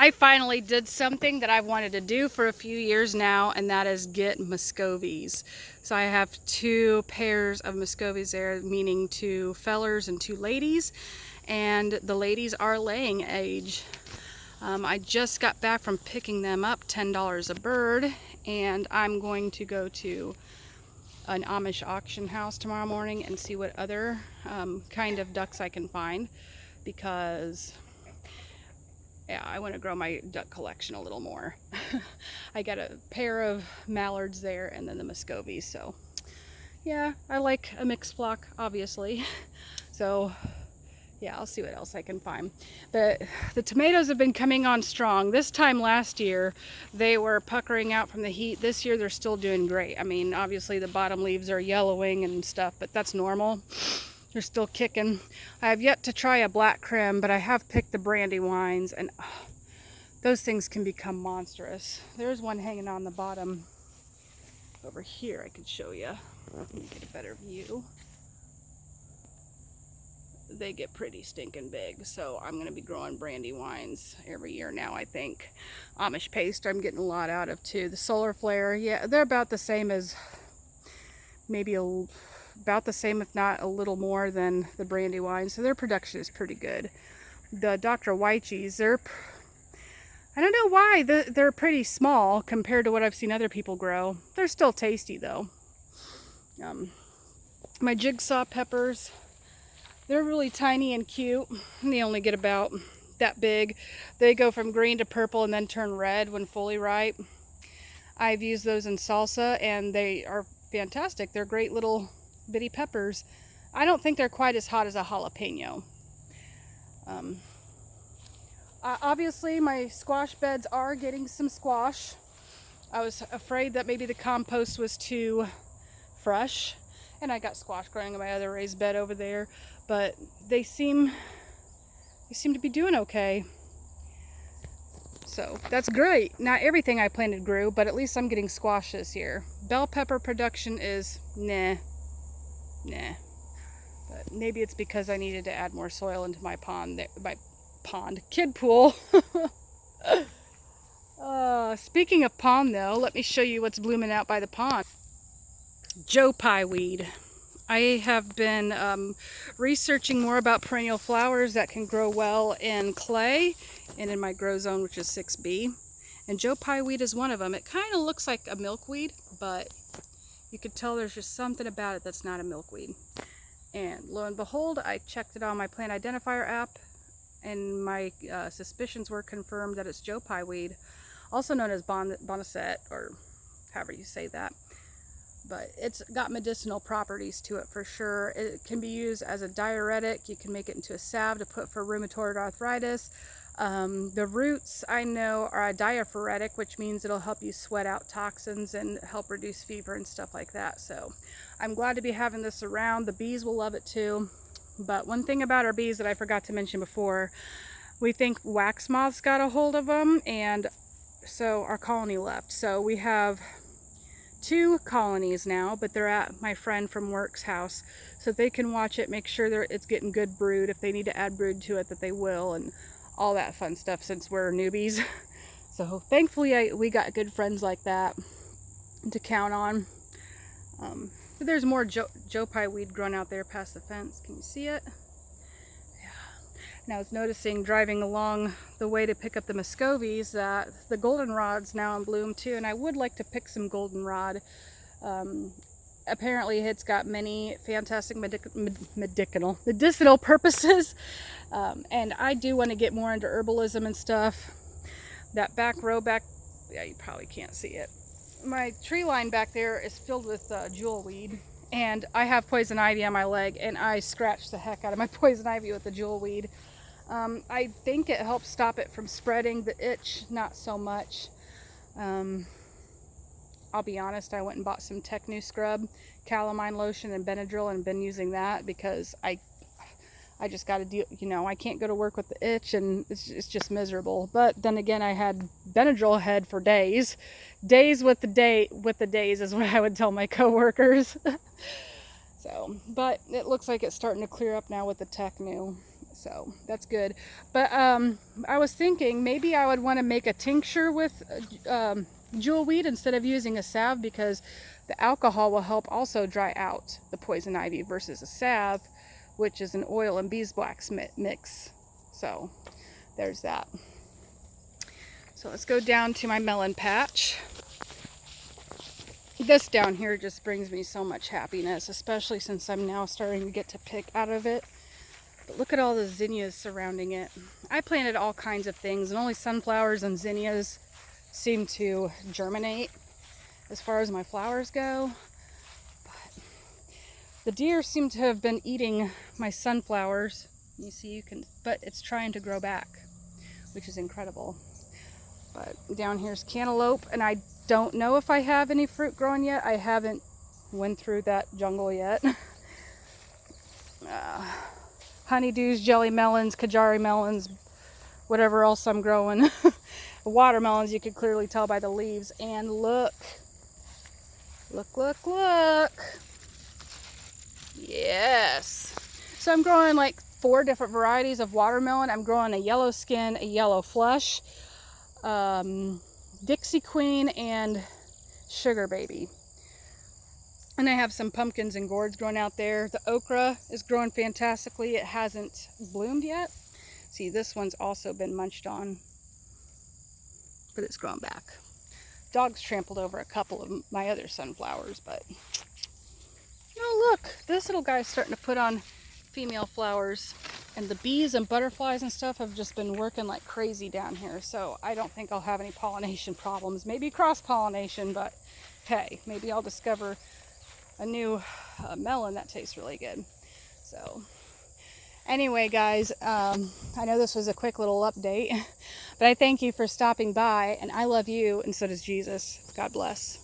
I finally did something that I've wanted to do for a few years now, and that is get Muscovies. So I have 2 pairs of Muscovies there, meaning 2 fellers and 2 ladies, and the ladies are laying age. I just got back from picking them up, $10 a bird, and I'm going to go to an Amish auction house tomorrow morning and see what other kind of ducks I can find, because yeah, I want to grow my duck collection a little more. I got a pair of mallards there and then the Muscovies. So yeah, I like a mixed flock, obviously. So yeah, I'll see what else I can find. But the tomatoes have been coming on strong. This time last year, they were puckering out from the heat. This year, they're still doing great. I mean, obviously the bottom leaves are yellowing and stuff, but that's normal. They're still kicking. I have yet to try a black creme, but I have picked the Brandywines, and those things can become monstrous. There's one hanging on the bottom over here I could show you. Let me get a better view. They get pretty stinking big, so I'm going to be growing Brandywines every year now, I think. Amish paste I'm getting a lot out of too. The solar flare, yeah, they're about the same as, maybe about the same, if not a little more than the Brandywine, so their production is pretty good. The Dr. Wychees, I don't know why, they're pretty small compared to what I've seen other people grow. They're still tasty though. My jigsaw peppers, they're really tiny and cute. They only get about that big. They go from green to purple and then turn red when fully ripe. I've used those in salsa and they are fantastic. They're great little bitty peppers. I don't think they're quite as hot as a jalapeno. Obviously my squash beds are getting some squash. I was afraid that maybe the compost was too fresh, and I got squash growing in my other raised bed over there, but they seem to be doing okay. So that's great. Not everything I planted grew, but at least I'm getting squash this year. Bell pepper production is nah. But maybe it's because I needed to add more soil into my kid pool. Speaking of pond though, let me show you what's blooming out by the pond. Joe Pye weed. I have been researching more about perennial flowers that can grow well in clay and in my grow zone, which is 6B. And Joe Pye weed is one of them. It kind of looks like a milkweed, but you could tell there's just something about it that's not a milkweed. And lo and behold, I checked it on my plant identifier app, and my suspicions were confirmed that it's Joe Pye weed, also known as boneset, or however you say that. But it's got medicinal properties to it for sure. It can be used as a diuretic. You can make it into a salve to put for rheumatoid arthritis. The roots, I know, are a diaphoretic, which means it'll help you sweat out toxins and help reduce fever and stuff like that. So I'm glad to be having this around. The bees will love it too. But one thing about our bees that I forgot to mention before, we think wax moths got a hold of them, and so our colony left. So we have 2 colonies now, but they're at my friend from work's house, so they can watch it, make sure it's getting good brood. If they need to add brood to it, that they will, and all that fun stuff, since we're newbies. So thankfully we got good friends like that to count on. But there's more Joe Pye weed growing out there past the fence. Can you see it? And I was noticing driving along the way to pick up the Muscovies that the goldenrod's now in bloom too, and I would like to pick some goldenrod. Apparently it's got many fantastic medicinal purposes, and I do want to get more into herbalism and stuff. That back row yeah, you probably can't see it. My tree line back there is filled with jewelweed, and I have poison ivy on my leg, and I scratched the heck out of my poison ivy with the jewelweed. I think it helps stop it from spreading. The itch, not so much. I'll be honest, I went and bought some Technu scrub, calamine lotion, and Benadryl, and been using that because I just got to deal, I can't go to work with the itch, and it's just miserable. But then again, I had Benadryl head for days. Days with the days is what I would tell my coworkers. So, but it looks like it's starting to clear up now with the Technu. So that's good. But I was thinking maybe I would want to make a tincture with jewelweed instead of using a salve, because the alcohol will help also dry out the poison ivy versus a salve, which is an oil and beeswax mix. So there's that. So let's go down to my melon patch. This down here just brings me so much happiness, especially since I'm now starting to get to pick out of it. But look at all the zinnias surrounding it. I planted all kinds of things, and only sunflowers and zinnias seem to germinate as far as my flowers go. But the deer seem to have been eating my sunflowers. You see, but it's trying to grow back, which is incredible. But down here's cantaloupe, and I don't know if I have any fruit growing yet. I haven't went through that jungle yet. Honeydews, jelly melons, Kajari melons, whatever else I'm growing. Watermelons, you could clearly tell by the leaves. And look. Look, look, look. Yes. So I'm growing like 4 different varieties of watermelon. I'm growing a yellow skin, a yellow flush, Dixie Queen, and Sugar Baby. And I have some pumpkins and gourds growing out there. The okra is growing fantastically. It hasn't bloomed yet. See, this one's also been munched on, but it's grown back. Dogs trampled over a couple of my other sunflowers, but oh look, this little guy's starting to put on female flowers. And the bees and butterflies and stuff have just been working like crazy down here. So I don't think I'll have any pollination problems. Maybe cross-pollination, but hey, maybe I'll discover a new melon that tastes really good. So anyway, guys, I know this was a quick little update, but I thank you for stopping by, and I love you, and so does Jesus. God bless.